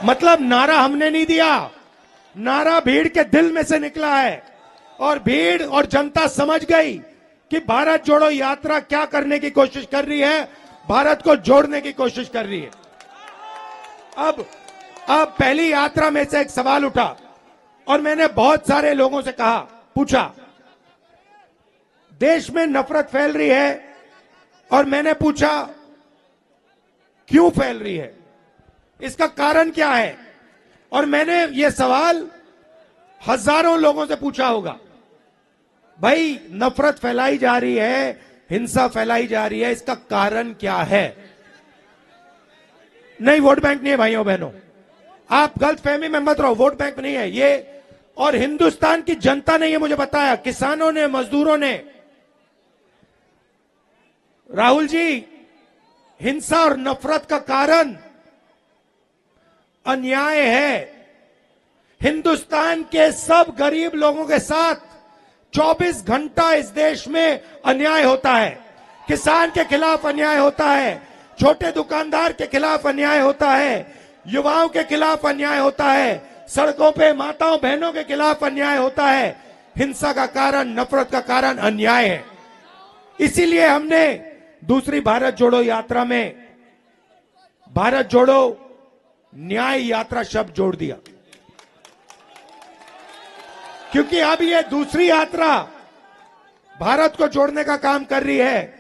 मतलब नारा हमने नहीं दिया, नारा भीड़ के दिल में से निकला है और भीड़ और जनता समझ गई कि भारत जोड़ो यात्रा क्या करने की कोशिश कर रही है, भारत को जोड़ने की कोशिश कर रही है। अब पहली यात्रा में से एक सवाल उठा और मैंने बहुत सारे लोगों से कहा, पूछा, देश में नफरत फैल रही है और मैंने पूछा क्यों फैल रही है, इसका कारण क्या है। और मैंने ये सवाल हजारों लोगों से पूछा होगा, भाई नफरत फैलाई जा रही है, हिंसा फैलाई जा रही है, इसका कारण क्या है। नहीं, वोट बैंक नहीं है भाइयों बहनों, आप गलत फहमी में मत रहो, वोट बैंक नहीं है ये। और हिंदुस्तान की जनता ने ये मुझे बताया, किसानों ने, मजदूरों ने, राहुल जी हिंसा और नफरत का कारण अन्याय है। हिंदुस्तान के सब गरीब लोगों के साथ 24 घंटा इस देश में अन्याय होता है। किसान के खिलाफ अन्याय होता है, छोटे दुकानदार के खिलाफ अन्याय होता है, युवाओं के खिलाफ अन्याय होता है, सड़कों पे माताओं बहनों के खिलाफ अन्याय होता है। हिंसा का कारण, नफरत का कारण अन्याय है। इसीलिए हमने दूसरी भारत जोड़ो यात्रा में भारत जोड़ो न्याय यात्रा शब्द जोड़ दिया, क्योंकि अब ये दूसरी यात्रा भारत को जोड़ने का काम कर रही है,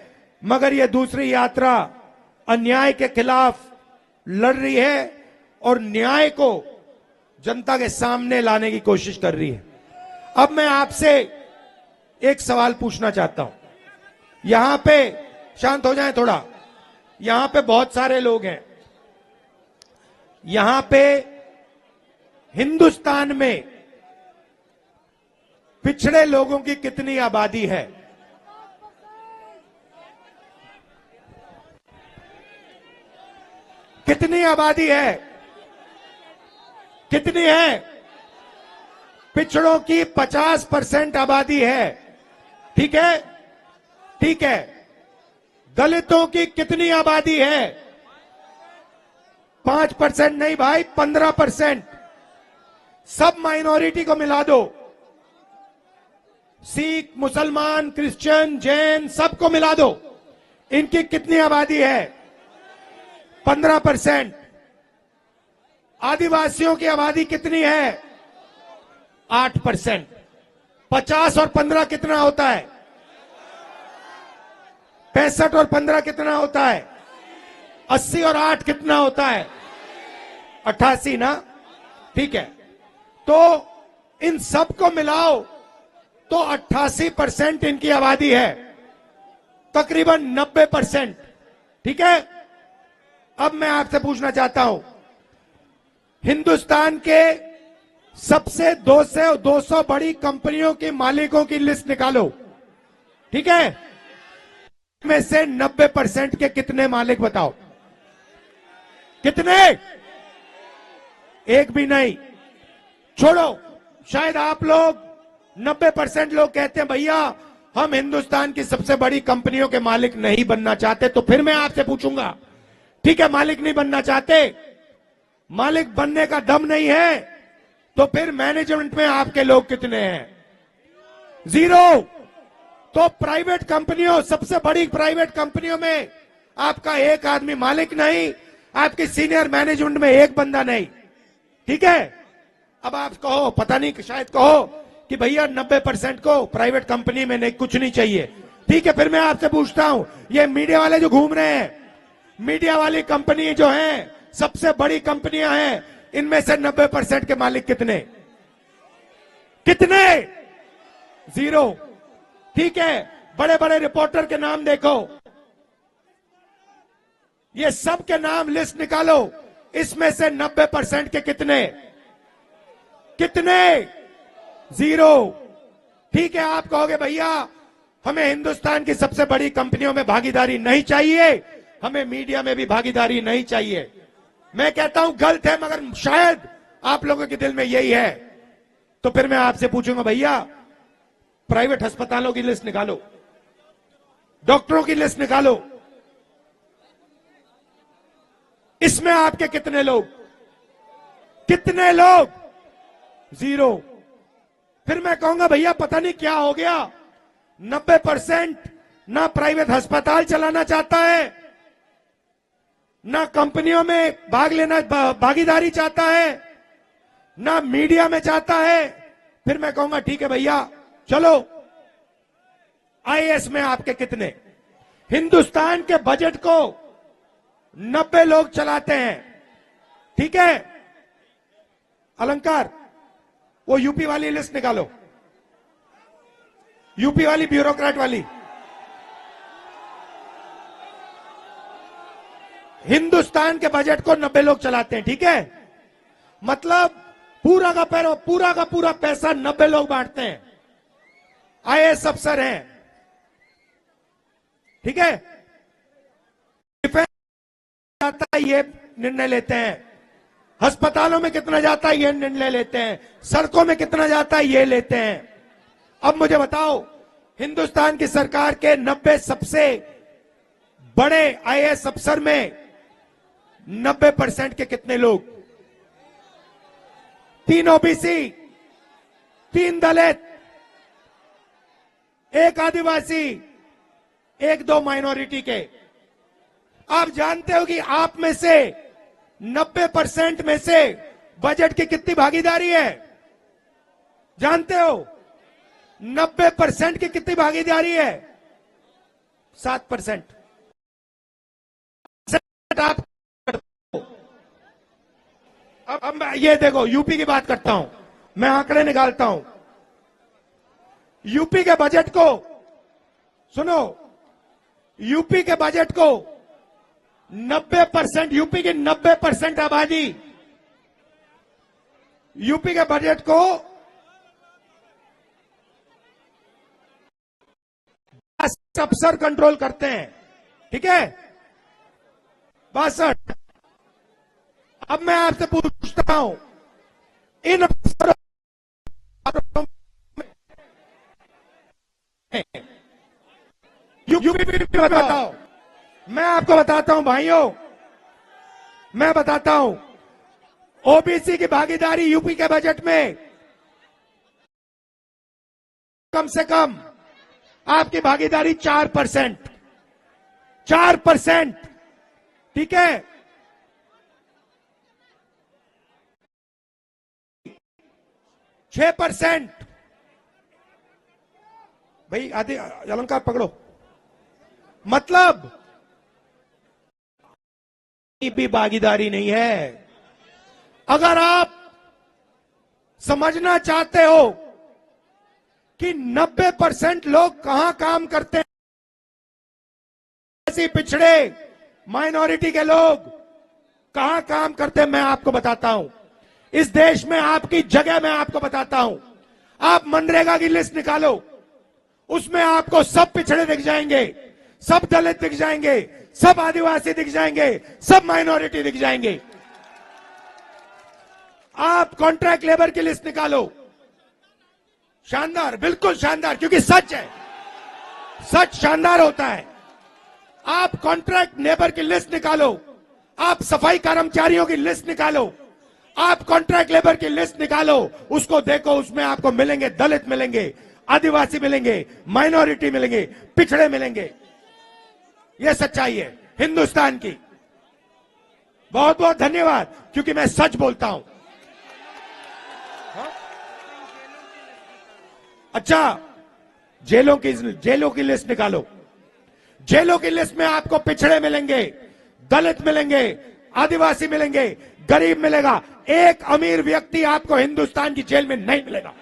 मगर ये दूसरी यात्रा अन्याय के खिलाफ लड़ रही है और न्याय को जनता के सामने लाने की कोशिश कर रही है। अब मैं आपसे एक सवाल पूछना चाहता हूं, यहां पे शांत हो जाएं थोड़ा, यहां पे बहुत सारे लोग हैं, यहां पे हिंदुस्तान में पिछड़े लोगों की कितनी आबादी है? कितनी आबादी है? कितनी है? पिछड़ों की 50% आबादी है, ठीक है, ठीक है। दलितों की कितनी आबादी है? 5% नहीं भाई, 15%। सब माइनॉरिटी को मिला दो, सिख, मुसलमान, क्रिश्चियन, जैन, सबको मिला दो, इनकी कितनी आबादी है? 15%। आदिवासियों की आबादी कितनी है? 8%। 50 और 15 कितना होता है? 65 और 15 कितना होता है? 80 और 8 कितना होता है? 88 ना, ठीक है। तो इन सबको मिलाओ तो 88% इनकी आबादी है, तकरीबन 90%, ठीक है। अब मैं आपसे पूछना चाहता हूं, हिंदुस्तान के सबसे 200 बड़ी कंपनियों की मालिकों की लिस्ट निकालो, ठीक है। में से 90% के कितने मालिक बताओ? कितने? एक भी नहीं। छोड़ो, शायद आप लोग 90% लोग कहते हैं भैया हम हिंदुस्तान की सबसे बड़ी कंपनियों के मालिक नहीं बनना चाहते। तो फिर मैं आपसे पूछूंगा, ठीक है, मालिक नहीं बनना चाहते, मालिक बनने का दम नहीं है, तो फिर मैनेजमेंट में आपके लोग कितने हैं? 0। तो प्राइवेट कंपनियों, सबसे बड़ी प्राइवेट कंपनियों में आपका एक आदमी मालिक नहीं, आपकी सीनियर मैनेजमेंट में एक बंदा नहीं, ठीक है। अब आप कहो, पता नहीं, शायद कहो कि भैया 90% को प्राइवेट कंपनी में नहीं, कुछ नहीं चाहिए, ठीक है। फिर मैं आपसे पूछता हूं, ये मीडिया वाले जो घूम रहे हैं, मीडिया वाली कंपनी जो है, सबसे बड़ी कंपनियां हैं, इनमें से 90% के मालिक कितने? कितने? 0, ठीक है। बड़े बड़े रिपोर्टर के नाम देखो, ये सब के नाम लिस्ट निकालो, इसमें से 90% के कितने? कितने? 0, ठीक है। आप कहोगे भैया हमें हिंदुस्तान की सबसे बड़ी कंपनियों में भागीदारी नहीं चाहिए, हमें मीडिया में भी भागीदारी नहीं चाहिए। मैं कहता हूं गलत है, मगर शायद आप लोगों के दिल में यही है। तो फिर मैं आपसे पूछूंगा, भैया प्राइवेट अस्पतालों की लिस्ट निकालो, डॉक्टरों की लिस्ट निकालो, इसमें आपके कितने लोग? कितने लोग? 0। फिर मैं कहूंगा भैया पता नहीं क्या हो गया, 90% ना प्राइवेट अस्पताल चलाना चाहता है, ना कंपनियों में भाग लेना भागीदारी चाहता है, ना मीडिया में चाहता है। फिर मैं कहूंगा ठीक है भैया चलो, आईएएस में आपके कितने? हिंदुस्तान के बजट को 90 लोग चलाते हैं, ठीक है? अलंकार, वो यूपी वाली लिस्ट निकालो, यूपी वाली ब्यूरोक्रेट वाली। हिंदुस्तान के बजट को 90 लोग चलाते हैं, ठीक है? मतलब पूरा का पूरा पैसा 90 लोग बांटते हैं, आईएएस अफसर हैं, ठीक है? डिफेंस जाता है ये निर्णय लेते हैं, अस्पतालों में कितना जाता है ये निर्णय लेते हैं, सड़कों में कितना जाता है ये लेते हैं। अब मुझे बताओ, हिंदुस्तान की सरकार के 90 सबसे बड़े आईएएस अफसर में 90% के कितने लोग? 3 ओबीसी, 3 दलित, 1 आदिवासी, 1-2 माइनॉरिटी के। आप जानते हो कि आप में से 90% में से बजट की कितनी भागीदारी है? जानते हो 90% की कितनी भागीदारी है? 7%। आप अब मैं ये देखो, यूपी की बात करता हूं, मैं आंकड़े निकालता हूं। यूपी के बजट को सुनो, यूपी के बजट को 90%, यूपी की 90% आबादी यूपी के बजट को अफसर कंट्रोल करते हैं, ठीक है? 62। अब मैं आपसे पूछता हूं, इन अफसरों यूपी बताओ, मैं आपको बताता हूं भाइयों, मैं बताता हूं, ओबीसी की भागीदारी यूपी के बजट में कम से कम आपकी भागीदारी 4%, 4%, ठीक है? 6%। भाई आधे अलंकार पकड़ो, मतलब भी भागीदारी नहीं है। अगर आप समझना चाहते हो कि 90% लोग कहां काम करते हैं, ऐसे पिछड़े माइनॉरिटी के लोग कहां काम करते हैं, मैं आपको बताता हूं। इस देश में आपकी जगह मैं आपको बताता हूं। आप मनरेगा की लिस्ट निकालो, उसमें आपको सब पिछड़े दिख जाएंगे, सब दलित दिख जाएंगे, सब आदिवासी दिख जाएंगे, सब माइनॉरिटी दिख जाएंगे। आप कॉन्ट्रैक्ट लेबर की लिस्ट निकालो, शानदार, बिल्कुल शानदार, क्योंकि सच है, सच शानदार होता है। आप कॉन्ट्रैक्ट लेबर की लिस्ट निकालो, आप सफाई कर्मचारियों की लिस्ट निकालो, आप कॉन्ट्रैक्ट लेबर की लिस्ट निकालो, उसको देखो, उसमें आपको मिलेंगे दलित मिलेंगे, आदिवासी मिलेंगे, माइनॉरिटी मिलेंगे, पिछड़े मिलेंगे। यह सच्चाई है हिंदुस्तान की। बहुत बहुत धन्यवाद, क्योंकि मैं सच बोलता हूं। अच्छा, जेलों की लिस्ट निकालो, जेलों की लिस्ट में आपको पिछड़े मिलेंगे, दलित मिलेंगे, आदिवासी मिलेंगे, गरीब मिलेगा। एक अमीर व्यक्ति आपको हिंदुस्तान की जेल में नहीं मिलेगा।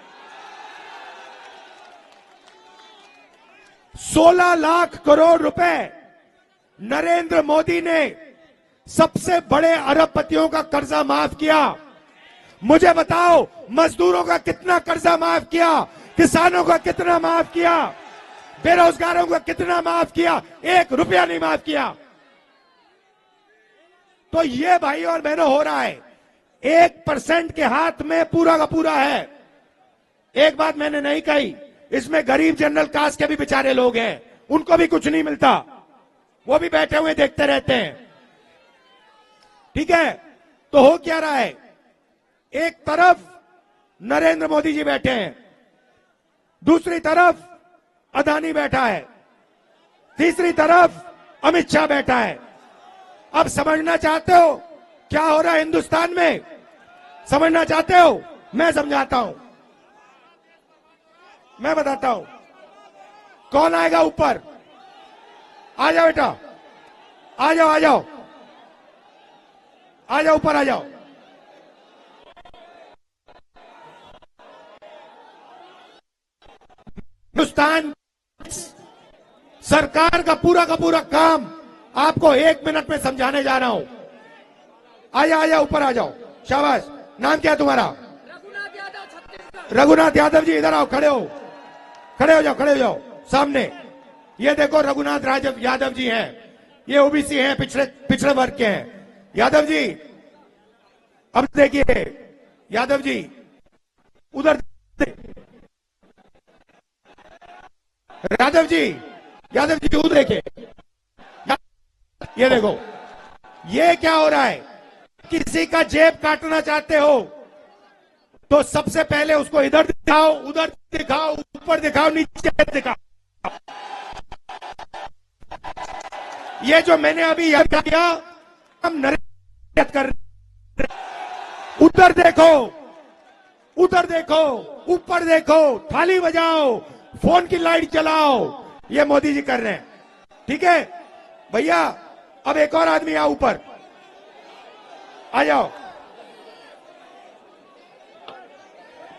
16 लाख करोड़ रुपए नरेंद्र मोदी ने सबसे बड़े अरबपतियों का कर्जा माफ किया। मुझे बताओ, मजदूरों का कितना कर्जा माफ किया, किसानों का कितना माफ किया, बेरोजगारों का कितना माफ किया? 1 रुपया नहीं माफ किया। तो ये भाई और बहनों हो रहा है, 1% के हाथ में पूरा का पूरा है। एक बात मैंने नहीं कही, इसमें गरीब जनरल कास्ट के भी बेचारे लोग हैं, उनको भी कुछ नहीं मिलता, वो भी बैठे हुए देखते रहते हैं, ठीक है? तो हो क्या रहा है, एक तरफ नरेंद्र मोदी जी बैठे हैं, दूसरी तरफ अदानी बैठा है, तीसरी तरफ अमित शाह बैठा है। अब समझना चाहते हो क्या हो रहा है हिंदुस्तान में? समझना चाहते हो? मैं समझाता हूं, मैं बताता हूं। कौन आएगा ऊपर? आ जाओ बेटा, आ जाओ, आ जाओ, आ जाओ, ऊपर आ जाओ। हिंदुस्तान सरकार का पूरा काम आपको 1 मिनट में समझाने जा रहा हूं। आ जाओ, ऊपर आ जाओ। शाबाश। नाम क्या है तुम्हारा? रघुनाथ यादव, छत्तीसगढ़। रघुनाथ यादव जी, इधर आओ, खड़े हो, खड़े हो जाओ, खड़े हो जाओ सामने। ये देखो रघुनाथ यादव जी हैं, ये ओबीसी हैं, पिछड़े वर्ग के हैं। यादव जी, अब देखिए यादव जी, उधर यादव जी उधर देखिए। ये देखो, ये क्या हो रहा है? किसी का जेब काटना चाहते हो तो सबसे पहले उसको इधर दिखाओ, उधर दिखाओ, ऊपर दिखाओ, नीचे दिखाओ। ये जो मैंने अभी याद किया, हम नरेंद्र कर, उधर देखो, उधर देखो, ऊपर देखो, थाली बजाओ, फोन की लाइट जलाओ, ये मोदी जी कर रहे हैं। ठीक है भैया, अब एक और आदमी आओ ऊपर, आ जाओ।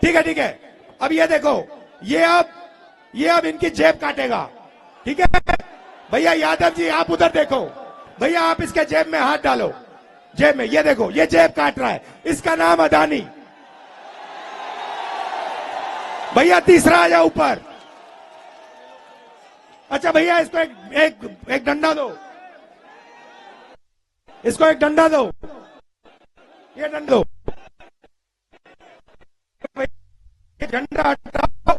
ठीक है, ठीक है। अब ये देखो, ये अब इनकी जेब काटेगा। ठीक है भैया, यादव जी आप उधर देखो, भैया आप इसके जेब में हाथ डालो, जेब में, ये देखो, ये जेब काट रहा है, इसका नाम अदानी। भैया तीसरा आ जाओ ऊपर। अच्छा भैया, इसको एक डंडा दो, इसको एक डंडा दो, ये डंडा दो, ये डंडा हटाओ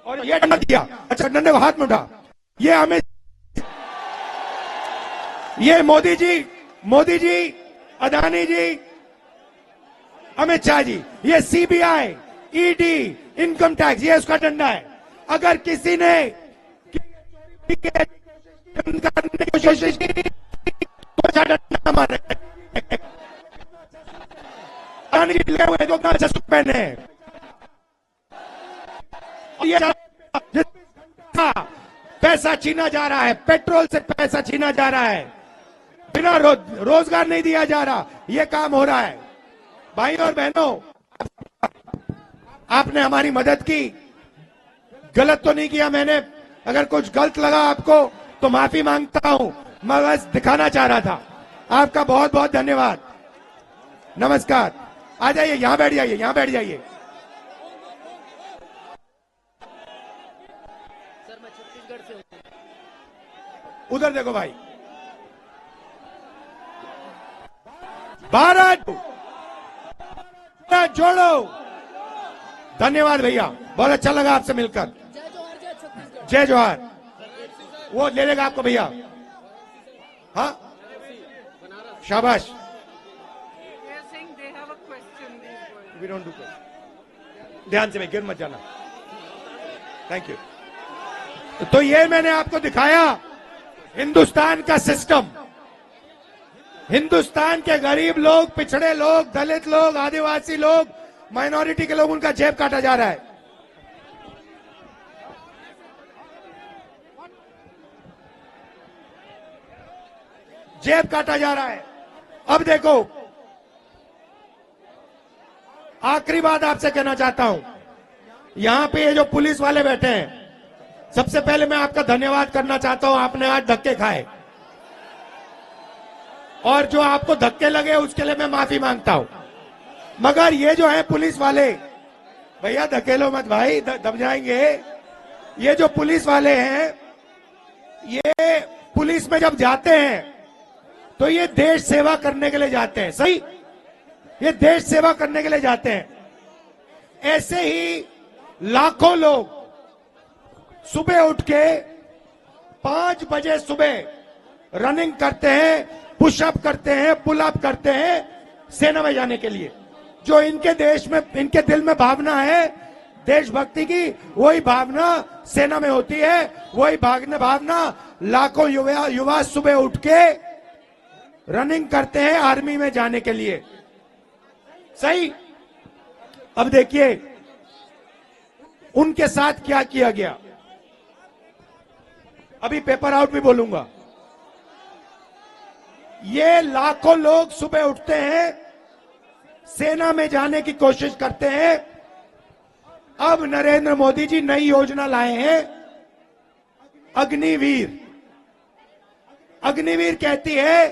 और ये डंडा दिया। अच्छा, डंडे को हाथ में उठा। ये हमें, ये मोदी जी, अदानी जी, अमित शाह जी, ये सीबीआई, ईडी, इनकम टैक्स, ये उसका डंडा है। अगर किसी ने करने की कोशिश की तो डंडा मारे। पहने पैसा छीना जा रहा है, पेट्रोल से पैसा छीना जा रहा है, बिना रोजगार नहीं दिया जा रहा, ये काम हो रहा है। भाई और बहनों, आपने हमारी मदद की, गलत तो नहीं किया मैंने। अगर कुछ गलत लगा आपको तो माफी मांगता हूं, मैं बस दिखाना चाह रहा था। आपका बहुत बहुत धन्यवाद। नमस्कार। आ जाइए, यहां बैठ जाइए, यहां बैठ जाइए। सर मैं छत्तीसगढ़ से हूं। उधर देखो भाई। भारत जोड़ो। धन्यवाद भैया, बहुत अच्छा लगा आपसे मिलकर। जय जोहार, जय छत्तीसगढ़। जय जोहार। वो ले लेगा आपको भैया। हाँ, शाबाश। We don't do question. ध्यान से भाई, गिर मत जाना। Thank you. तो ये मैंने आपको दिखाया हिंदुस्तान का सिस्टम। हिंदुस्तान के गरीब लोग, पिछड़े लोग, दलित लोग, आदिवासी लोग, माइनॉरिटी के लोग, उनका जेब काटा जा रहा है। जेब काटा जा रहा है। अब देखो, आखिरी बात आपसे कहना चाहता हूं, यहां पे ये जो पुलिस वाले बैठे हैं, सबसे पहले मैं आपका धन्यवाद करना चाहता हूं। आपने आज धक्के खाए और जो आपको धक्के लगे उसके लिए मैं माफी मांगता हूं। मगर ये जो है पुलिस वाले, भैया धकेलो मत भाई, दब जाएंगे। ये जो पुलिस वाले हैं, ये पुलिस में जब जाते हैं तो ये देश सेवा करने के लिए जाते हैं। सही, ये देश सेवा करने के लिए जाते हैं। ऐसे ही लाखों लोग सुबह उठ के 5 बजे सुबह रनिंग करते हैं, पुशअप करते हैं, पुलअप करते हैं, सेना में जाने के लिए। जो इनके देश में, इनके दिल में भावना है देशभक्ति की, वही भावना सेना में होती है। वही भावना लाखों युवा सुबह उठ के रनिंग करते हैं आर्मी में जाने के लिए। सही। अब देखिए उनके साथ क्या किया गया। अभी पेपर आउट भी बोलूंगा। ये लाखों लोग सुबह उठते हैं, सेना में जाने की कोशिश करते हैं। अब नरेंद्र मोदी जी नई योजना लाए हैं, अग्निवीर। अग्निवीर कहती है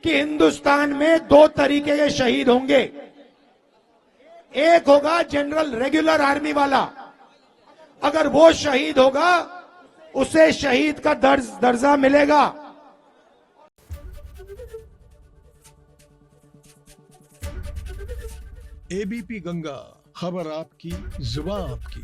कि हिंदुस्तान में 2 तरीके के शहीद होंगे। एक होगा जनरल रेगुलर आर्मी वाला, अगर वो शहीद होगा उसे शहीद का दर्जा मिलेगा। एबीपी गंगा, खबर आपकी, जुबान आपकी।